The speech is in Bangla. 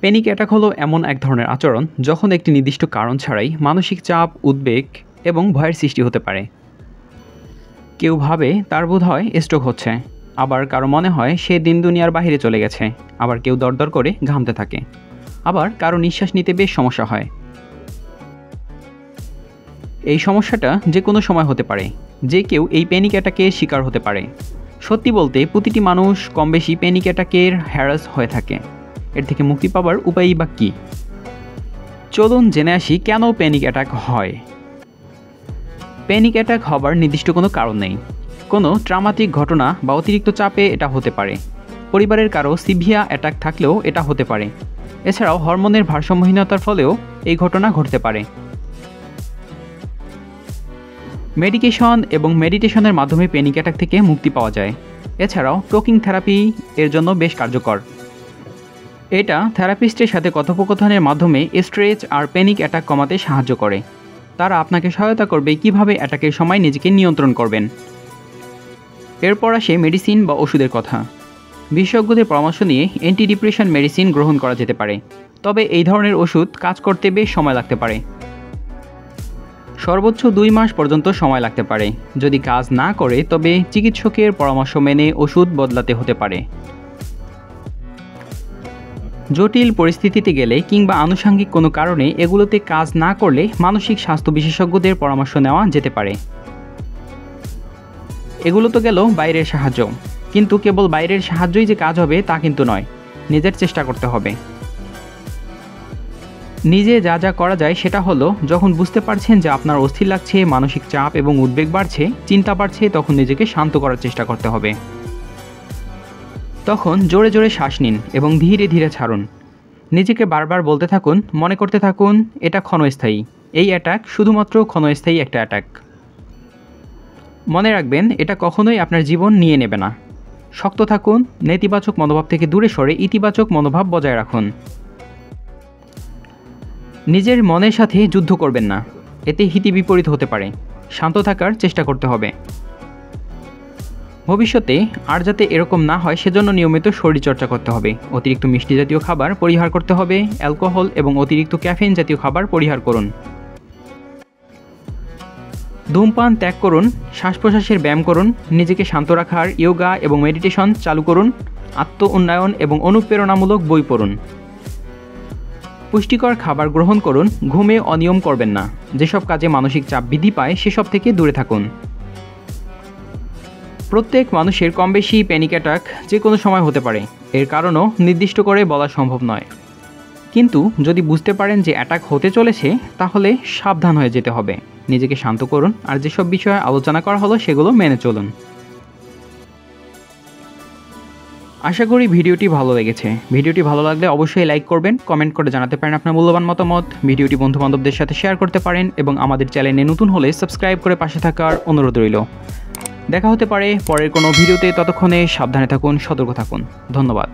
প্যানিক অ্যাটাক হলো এমন এক ধরনের আচরণ যখন একটি নির্দিষ্ট কারণ ছাড়াই মানসিক চাপ, উদ্বেগ এবং ভয়ের সৃষ্টি হতে পারে। কেউ ভাবে তার বোধ হয় স্ট্রোক হচ্ছে, আবার কারো মনে হয় সে দিন দুনিয়ার বাইরে চলে গেছে, আবার কেউ দরদর করে ঘামতে থাকে, আবার কারো নিঃশ্বাস নিতে বেশ সমস্যা হয়। এই সমস্যাটা যে কোনো সময় হতে পারে, যে কেউ এই প্যানিক অ্যাটাকের শিকার হতে পারে। সত্যি বলতে প্রতিটি মানুষ কম বেশি প্যানিক অ্যাটাকের হ্যারাস হয়ে থাকে। এর থেকে মুক্তি পাওয়ার উপায়ই বা কী? চলুন জেনে আসি কেন প্যানিক অ্যাটাক হয়। প্যানিক অ্যাটাক হবার নির্দিষ্ট কোনো কারণ নেই। কোনো ট্রমাটিক ঘটনা বা অতিরিক্ত চাপে এটা হতে পারে। পরিবারের কারো সিভিয়ার অ্যাটাক থাকলেও এটা হতে পারে। এছাড়াও হরমোনের ভারসাম্যহীনতার ফলেও এই ঘটনা ঘটতে পারে। মেডিকেশন এবং মেডিটেশনের মাধ্যমে প্যানিক অ্যাটাক থেকে মুক্তি পাওয়া যায়। এছাড়াও টকিং থেরাপি এর জন্য বেশ কার্যকর। এটা থেরাপিস্টের সাথে কথোপকথনের মাধ্যমে স্ট্রেস আর প্যানিক অ্যাটাক কমাতে সাহায্য করে। তারা আপনাকে সহায়তা করবে কিভাবে অ্যাটাকের সময় নিজেকে নিয়ন্ত্রণ করবেন। এরপর আসে মেডিসিন বা ওষুধের কথা। বিশেষজ্ঞদের পরামর্শ নিয়ে অ্যান্টি ডিপ্রেশন মেডিসিন গ্রহণ করা যেতে পারে, তবে এই ধরনের ওষুধ কাজ করতে বেশ সময় লাগতে পারে। সর্বোচ্চ 2 মাস পর্যন্ত সময় লাগতে পারে। যদি কাজ না করে তবে চিকিৎসকের পরামর্শ মেনে ওষুধ বদলাতে হতে পারে। জটিল পরিস্থিতিতে গেলে কিংবা আনুষঙ্গিক কোনো কারণে এগুলোতে কাজ না করলে মানসিক স্বাস্থ্য বিশেষজ্ঞদের পরামর্শ নেওয়া যেতে পারে। এগুলো তো গেল বাইরের সাহায্য, কিন্তু কেবল বাইরের সাহায্যই যে কাজ হবে তা কিন্তু নয়, নিজের চেষ্টা করতে হবে। নিজে যা যা করা যায় সেটা হলো, যখন বুঝতে পারছেন যে আপনার অস্থির লাগছে, মানসিক চাপ এবং উদ্বেগ বাড়ছে, চিন্তা বাড়ছে, তখন নিজেকে শান্ত করার চেষ্টা করতে হবে। তখন জোরে জোরে শ্বাস নিন এবং ধীরে ধীরে ছাড়ুন। নিজেকে বারবার বলতে থাকুন, মনে করতে থাকুন, এটা ক্ষণস্থায়ী। এই অ্যাটাক শুধুমাত্র ক্ষণস্থায়ী একটা অ্যাটাক। মনে রাখবেন, এটা কখনোই আপনার জীবন নিয়ে নেবে না। শক্ত থাকুন, নেতিবাচক মনোভাব থেকে দূরে সরে ইতিবাচক মনোভাব বজায় রাখুন। নিজের মনের সাথে যুদ্ধ করবেন না, এতে হিতে বিপরীত হতে পারে। শান্ত থাকার চেষ্টা করতে হবে। ভবিষ্যতে আর যাতে এরকম না হয় সেজন্য নিয়মিত শরীরচর্চা করতে হবে। অতিরিক্ত মিষ্টি জাতীয় খাবার পরিহার করতে হবে। অ্যালকোহল এবং অতিরিক্ত ক্যাফেইন জাতীয় খাবার পরিহার করুন। ধূমপান ত্যাগ করুন। শ্বাস প্রশ্বাসের ব্যায়াম করুন। নিজেকে শান্ত রাখার ইয়োগা এবং মেডিটেশন চালু করুন। আত্ম উন্নয়ন এবং অনুপ্রেরণামূলক বই পড়ুন। পুষ্টিকর খাবার গ্রহণ করুন। ঘুমে অনিয়ম করবেন না। যেসব কাজে মানসিক চাপ বৃদ্ধি পায় সেসব থেকে দূরে থাকুন। প্রত্যেক মানুষের কম বেশি প্যানিক অ্যাটাক যে কোনো সময় হতে পারে। এর কারণও নির্দিষ্ট করে বলা সম্ভব নয়। কিন্তু যদি বুঝতে পারেন যে অ্যাটাক হতে চলেছে, তাহলে সাবধান হয়ে যেতে হবে। নিজেকে শান্ত করুন আর যেসব বিষয়ে আলোচনা করা হলো সেগুলো মেনে চলুন। আশা করি ভিডিওটি ভালো লেগেছে। ভিডিওটি ভালো লাগলে অবশ্যই লাইক করবেন, কমেন্ট করে জানাতে পারেন আপনার মূল্যবান মতামত। ভিডিওটি বন্ধুবান্ধবদের সাথে শেয়ার করতে পারেন এবং আমাদের চ্যানেলে নতুন হলে সাবস্ক্রাইব করে পাশে থাকার অনুরোধ রইল। দেখা হতে পারে পরের কোনো ভিডিওতে। ততক্ষণে সাবধানে থাকুন, সতর্ক থাকুন। ধন্যবাদ।